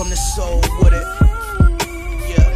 from the soul with it. Yeah.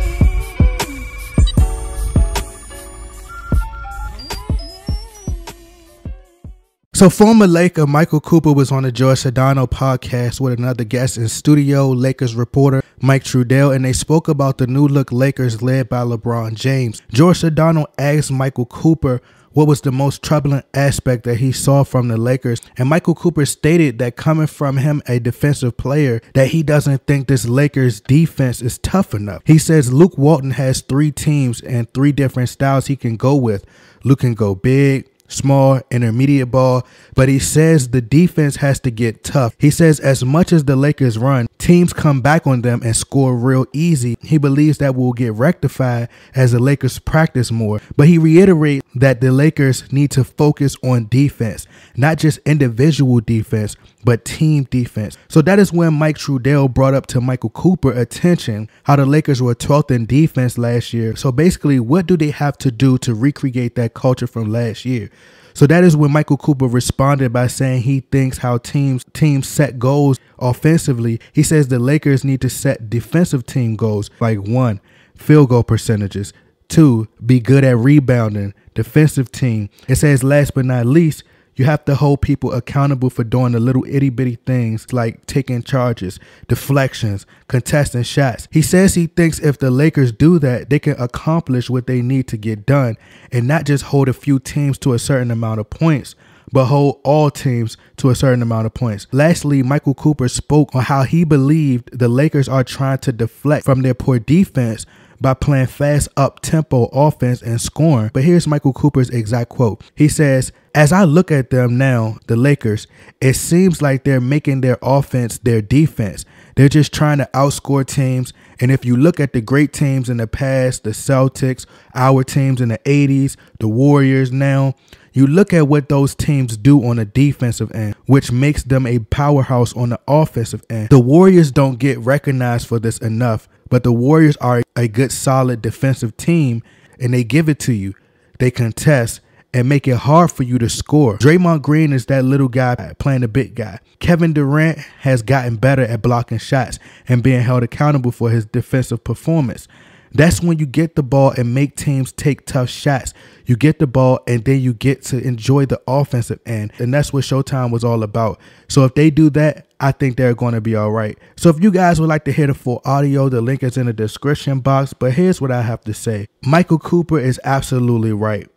So former Laker Michael Cooper was on the George Sedano podcast with another guest in studio, Lakers reporter Mike Trudell, and they spoke about the new look Lakers led by LeBron James. George Sedano asked Michael Cooper what was the most troubling aspect that he saw from the Lakers, and Michael Cooper stated that coming from him, a defensive player, that he doesn't think this Lakers defense is tough enough. He says Luke Walton has 3 teams and 3 different styles he can go with. Luke can go big, small, intermediate ball, but he says the defense has to get tough. He says as much as the Lakers run, teams come back on them and score real easy. He believes that will get rectified as the Lakers practice more, but he reiterates that the Lakers need to focus on defense, not just individual defense, but team defense. So that is when Mike Trudell brought up to Michael Cooper attention how the Lakers were 12th in defense last year. So basically, what do they have to do to recreate that culture from last year? So that is when Michael Cooper responded by saying he thinks how teams set goals offensively. He says the Lakers need to set defensive team goals, like 1, field goal percentages, 2, be good at rebounding, defensive team. It says last but not least, you have to hold people accountable for doing the little itty bitty things like taking charges, deflections, contesting shots. He says he thinks if the Lakers do that, they can accomplish what they need to get done and not just hold a few teams to a certain amount of points, but hold all teams to a certain amount of points. Lastly, Michael Cooper spoke on how he believed the Lakers are trying to deflect from their poor defense by playing fast up-tempo offense and scoring. But here's Michael Cooper's exact quote. He says, as I look at them now, the Lakers, it seems like they're making their offense their defense. They're just trying to outscore teams. And if you look at the great teams in the past, the Celtics, our teams in the 80s, the Warriors now, you look at what those teams do on the defensive end, which makes them a powerhouse on the offensive end. The Warriors don't get recognized for this enough, but the Warriors are a good, solid defensive team, and they give it to you. They contest and make it hard for you to score. Draymond Green is that little guy playing the big guy. Kevin Durant has gotten better at blocking shots and being held accountable for his defensive performance. That's when you get the ball and make teams take tough shots. You get the ball and then you get to enjoy the offensive end. And that's what Showtime was all about. So if they do that, I think they're going to be all right. So if you guys would like to hear the full audio, the link is in the description box. But here's what I have to say. Michael Cooper is absolutely right.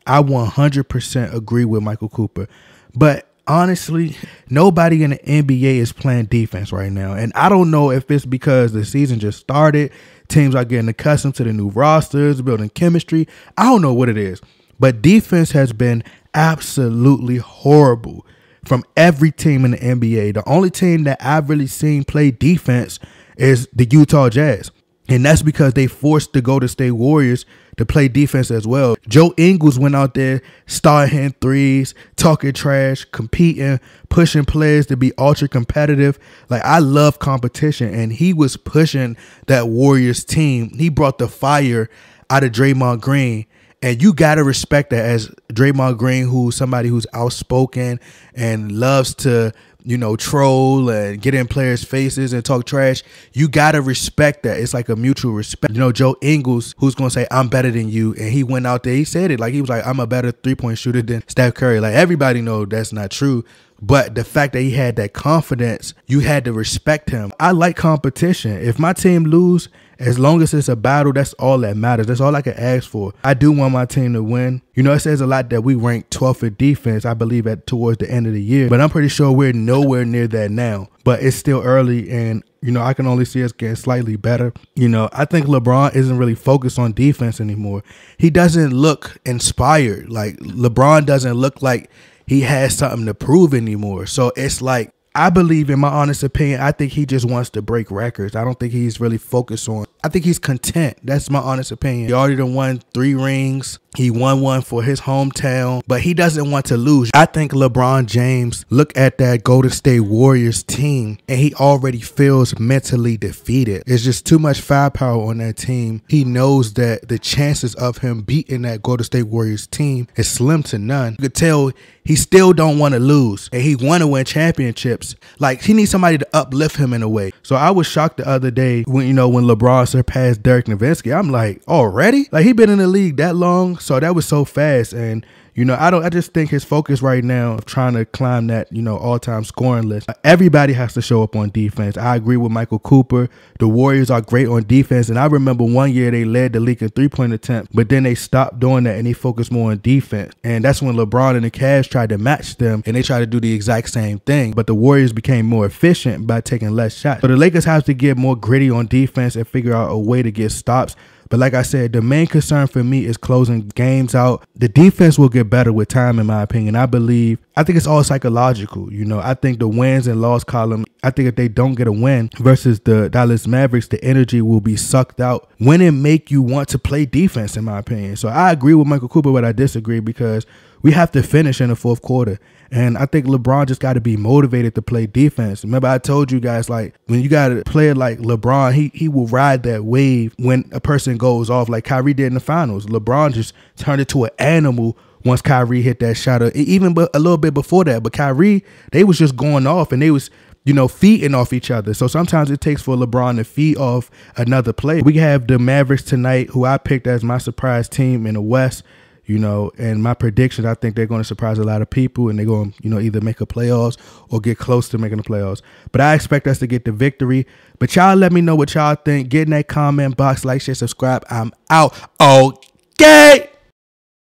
I 100% agree with Michael Cooper. But honestly, nobody in the NBA is playing defense right now. And I don't know if it's because the season just started. Teams are getting accustomed to the new rosters, building chemistry. I don't know what it is. But defense has been absolutely horrible from every team in the NBA. The only team that I've really seen play defense is the Utah Jazz. And that's because they forced the Golden State Warriors to play defense as well. Joe Ingles went out there, starting hitting threes, talking trash, competing, pushing players to be ultra competitive. Like, I love competition, and he was pushing that Warriors team. He brought the fire out of Draymond Green. And you got to respect that as Draymond Green, who's somebody who's outspoken and loves to, you know, troll and get in players' faces and talk trash. You got to respect that. It's like a mutual respect. You know, Joe Ingles, who's going to say, I'm better than you. And he went out there, he said it. Like, he was like, I'm a better three-point shooter than Steph Curry. Like, everybody know that's not true. But the fact that he had that confidence, you had to respect him. I like competition. If my team lose, as long as it's a battle, that's all that matters. That's all I can ask for. I do want my team to win. You know, it says a lot that we ranked 12th in defense, I believe, at towards the end of the year. But I'm pretty sure we're nowhere near that now. But it's still early, and, you know, I can only see us getting slightly better. You know, I think LeBron isn't really focused on defense anymore. He doesn't look inspired. Like, LeBron doesn't look like he has something to prove anymore. So it's like, I believe, in my honest opinion, I think he just wants to break records. I don't think he's really focused on I think he's content. That's my honest opinion. He already done won 3 rings. He won one for his hometown, but he doesn't want to lose. I think LeBron James look at that Golden State Warriors team and he already feels mentally defeated. It's just too much firepower on that team. He knows that the chances of him beating that Golden State Warriors team is slim to none. You could tell he still don't want to lose, and he want to win championships. Like, he needs somebody to uplift him in a way. So I was shocked the other day when LeBron surpassed Dirk Nowitzki. I'm like, already? Like, he been in the league that long? So that was so fast. And I just think his focus right now of trying to climb that, all-time scoring list. Everybody has to show up on defense. I agree with Michael Cooper. The Warriors are great on defense. And I remember one year they led the league in 3-point attempts, but then they stopped doing that and they focused more on defense. And that's when LeBron and the Cavs tried to match them and they tried to do the exact same thing. But the Warriors became more efficient by taking less shots. So the Lakers have to get more gritty on defense and figure out a way to get stops. But like I said, the main concern for me is closing games out. The defense will get better with time, in my opinion. I think it's all psychological. I think the wins and loss column, I think if they don't get a win versus the Dallas Mavericks, the energy will be sucked out. Winning make you want to play defense, in my opinion. So I agree with Michael Cooper, but I disagree because we have to finish in the fourth quarter. And I think LeBron just got to be motivated to play defense. Remember, I told you guys, like, when you got a player like LeBron, he will ride that wave when a person goes off like Kyrie did in the finals. LeBron just turned into an animal once Kyrie hit that shot, even a little bit before that. But Kyrie, they was just going off and they was, feeding off each other. So sometimes it takes for LeBron to feed off another player. We have the Mavericks tonight, who I picked as my surprise team in the West. And my predictions, I think they're going to surprise a lot of people and they're going to, either make a playoffs or get close to making the playoffs. But I expect us to get the victory. But y'all let me know what y'all think. Get in that comment box, like, share, subscribe. I'm out. Okay.